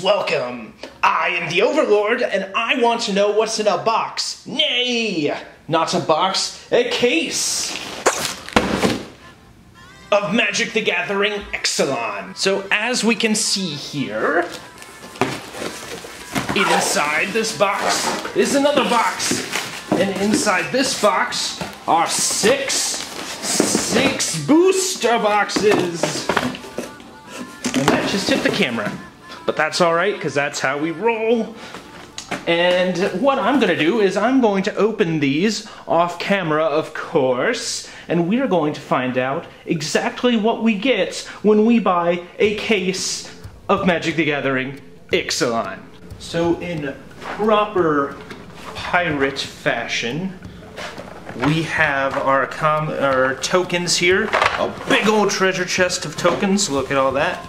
welcome. I am the Overlord, and I want to know what's in a box. Nay, not a box, a case of Magic the Gathering Ixalan. So as we can see here, inside this box is another box. And inside this box are six booster boxes. And that just hit the camera. But that's alright, because that's how we roll. And what I'm going to do is I'm going to open these off camera, of course, and we're going to find out exactly what we get when we buy a case of Magic the Gathering Ixalan. So in proper pirate fashion, we have our tokens here. A big old treasure chest of tokens. Look at all that.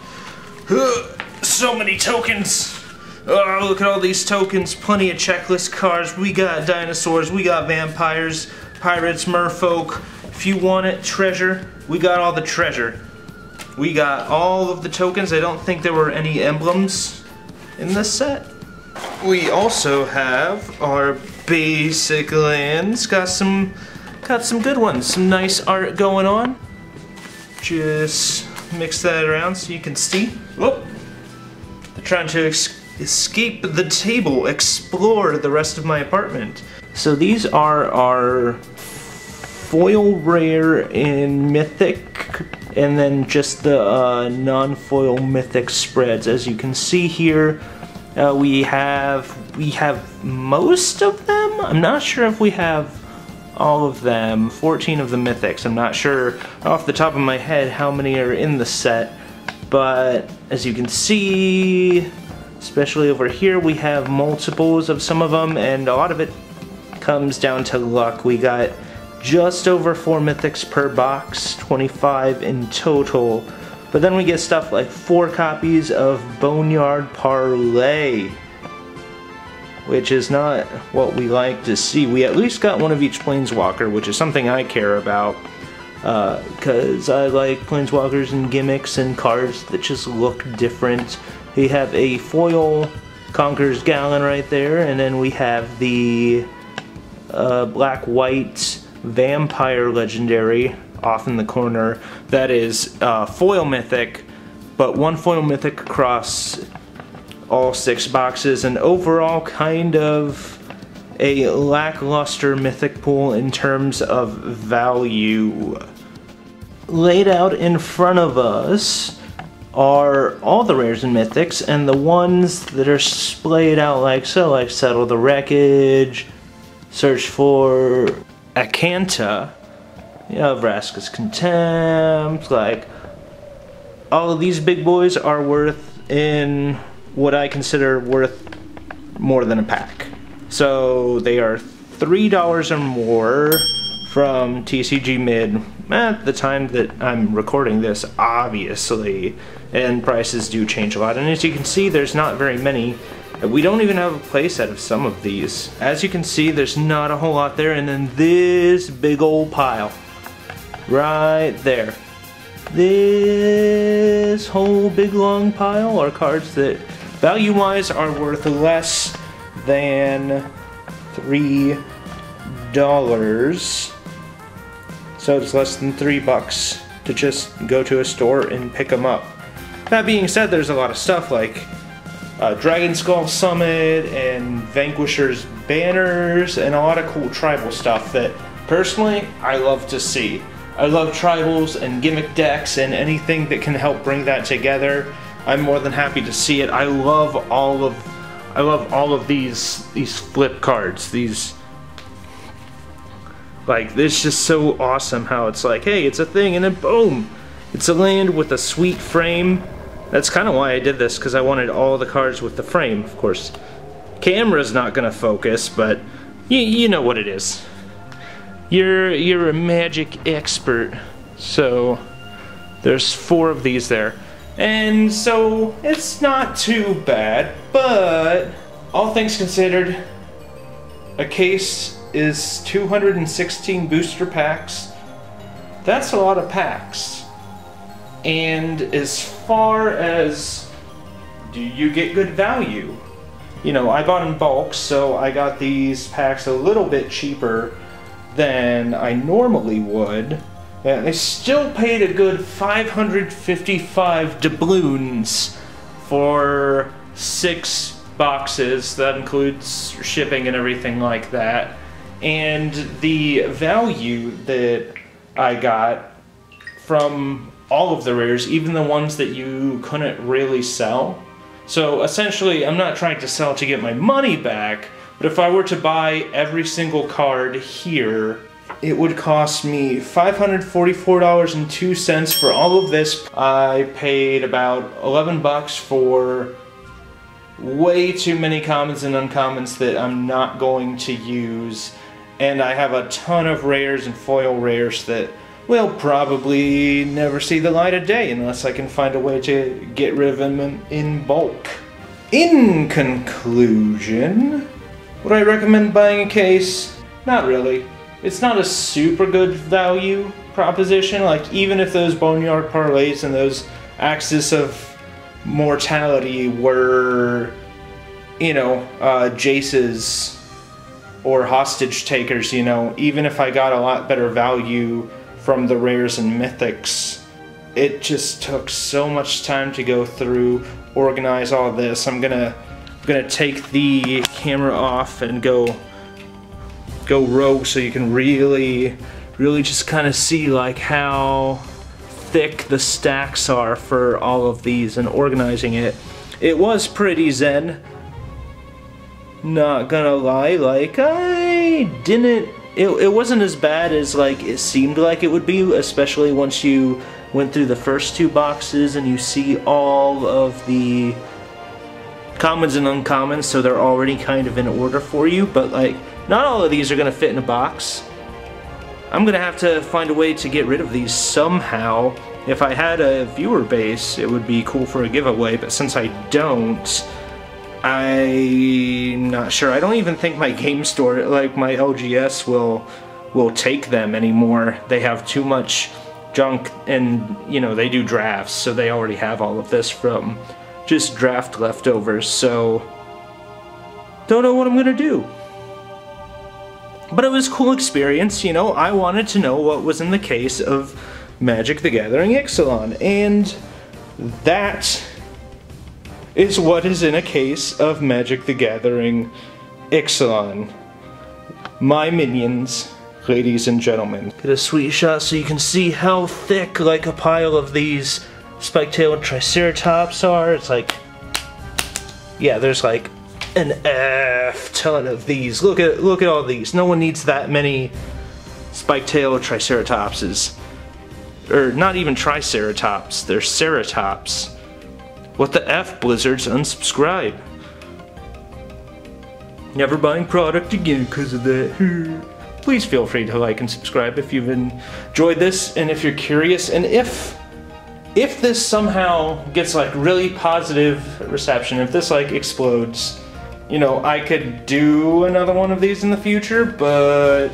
So many tokens. Oh, look at all these tokens. Plenty of checklist cards. We got dinosaurs. We got vampires, pirates, merfolk. If you want it, treasure. We got all the treasure. We got all of the tokens. I don't think there were any emblems in this set. We also have our basic lands. Got some good ones. Some nice art going on. Just mix that around so you can see. Whoop. They're trying to escape the table, explore the rest of my apartment. So these are our foil rare in Mythic, and then just the non-foil Mythic spreads. As you can see here, we have most of them. I'm not sure if we have all of them. 14 of the Mythics. I'm not sure off the top of my head how many are in the set, but as you can see, especially over here, we have multiples of some of them, and a lot of it comes down to luck. We got just over 4 Mythics per box, 25 in total. But then we get stuff like 4 copies of Boneyard Parlay, which is not what we like to see. We at least got one of each Planeswalker, which is something I care about, because I like Planeswalkers and gimmicks and cards that just look different. We have a foil Conqueror's Gallon right there, and then we have the black-white Vampire Legendary off in the corner. That is foil Mythic, but 1 foil Mythic across all 6 boxes, and overall kind of a lackluster Mythic pool in terms of value. Laid out in front of us are all the rares and Mythics, and the ones that are splayed out like so, like Settle the Wreckage, Search for Acanta, you know, Vraska's Contempt, like all of these big boys are worth in what I consider worth more than a pack. So they are $3 or more from TCG Mid at the time that I'm recording this, obviously, and prices do change a lot. And as you can see, there's not very many. We don't even have a playset of some of these. As you can see, there's not a whole lot there, and then this big old pile right there. This whole big long pile are cards that value-wise are worth less than $3. So it's less than $3 to just go to a store and pick them up. That being said, there's a lot of stuff like Dragon Skull Summit and Vanquisher's banners and a lot of cool tribal stuff that personally I love to see. I love tribals and gimmick decks and anything that can help bring that together. I'm more than happy to see it. I love all of these flip cards. These, like, it's just so awesome how it's like, hey, it's a thing, and then boom, it's a land with a sweet frame. That's kind of why I did this, because I wanted all the cards with the frame. Of course, camera's not gonna focus, but you know what it is. You're a Magic expert, so there's 4 of these there. And so it's not too bad, but all things considered, a case is 216 booster packs. That's a lot of packs. And as far as do you get good value? You know, I bought in bulk, so I got these packs a little bit cheaper than I normally would. And I still paid a good 555 doubloons for 6 boxes. That includes shipping and everything like that. And the value that I got from all of the rares, even the ones that you couldn't really sell. So essentially, I'm not trying to sell to get my money back, but if I were to buy every single card here, it would cost me $544.02 for all of this. I paid about 11 bucks for way too many commons and uncommons that I'm not going to use, and I have a ton of rares and foil rares that will probably never see the light of day unless I can find a way to get rid of them in bulk. In conclusion, would I recommend buying a case? Not really. It's not a super good value proposition. Like, even if those Boneyard Parlays and those Axis of Mortality were, you know, Jaces or Hostage Takers, you know, even if I got a lot better value from the rares and mythics, it just took so much time to go through, organize all this. I'm gonna take the camera off and go rogue so you can really just kind of see like how thick the stacks are for all of these and organizing it. It was pretty zen, not gonna lie. Like, it wasn't as bad as like it seemed like it would be, especially once you went through the first 2 boxes and you see all of the commons and uncommons, so they're already kind of in order for you. But like, not all of these are gonna fit in a box. I'm gonna have to find a way to get rid of these somehow. If I had a viewer base, it would be cool for a giveaway, but since I don't, I'm not sure. I don't even think my game store, like my LGS, will take them anymore. They have too much junk, and you know, they do drafts, so they already have all of this from just draft leftovers, so don't know what I'm gonna do. But it was a cool experience, you know. I wanted to know what was in the case of Magic the Gathering Ixalan, and that is what is in a case of Magic the Gathering Ixalan. My minions, ladies and gentlemen. Get a sweet shot so you can see how thick like a pile of these spike-tailed Triceratops are. It's like, yeah, there's like an ton of these. Look at all these. No one needs that many spike-tailed Triceratopses. Or not even Triceratops, they're Ceratops. What the F, Blizzards? Unsubscribe. Never buying product again because of that. Please feel free to like and subscribe if you've enjoyed this, and if you're curious, and if this somehow gets like really positive reception, if this like explodes, you know, I could do another one of these in the future, but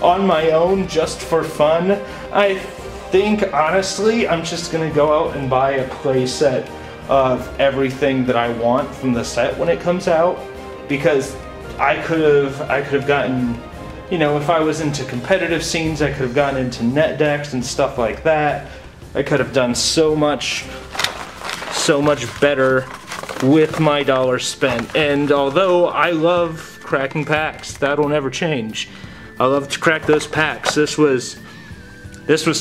on my own, just for fun, I think honestly I'm just gonna go out and buy a playset of everything that I want from the set when it comes out, because I could have gotten, you know, if I was into competitive scenes, I could have gotten into net decks and stuff like that. I could have done so much better with my dollars spent. And although I love cracking packs, that'll never change. I love to crack those packs. This was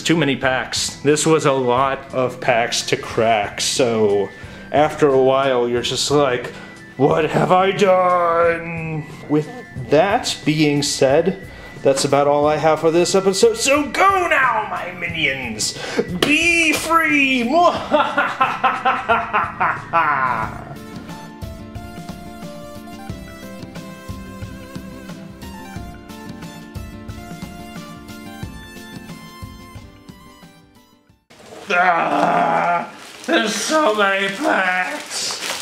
too many packs. This was a lot of packs to crack. So after a while, you're just like, what have I done? With that being said, that's about all I have for this episode. So go now, my minions! Be free! There's so many packs!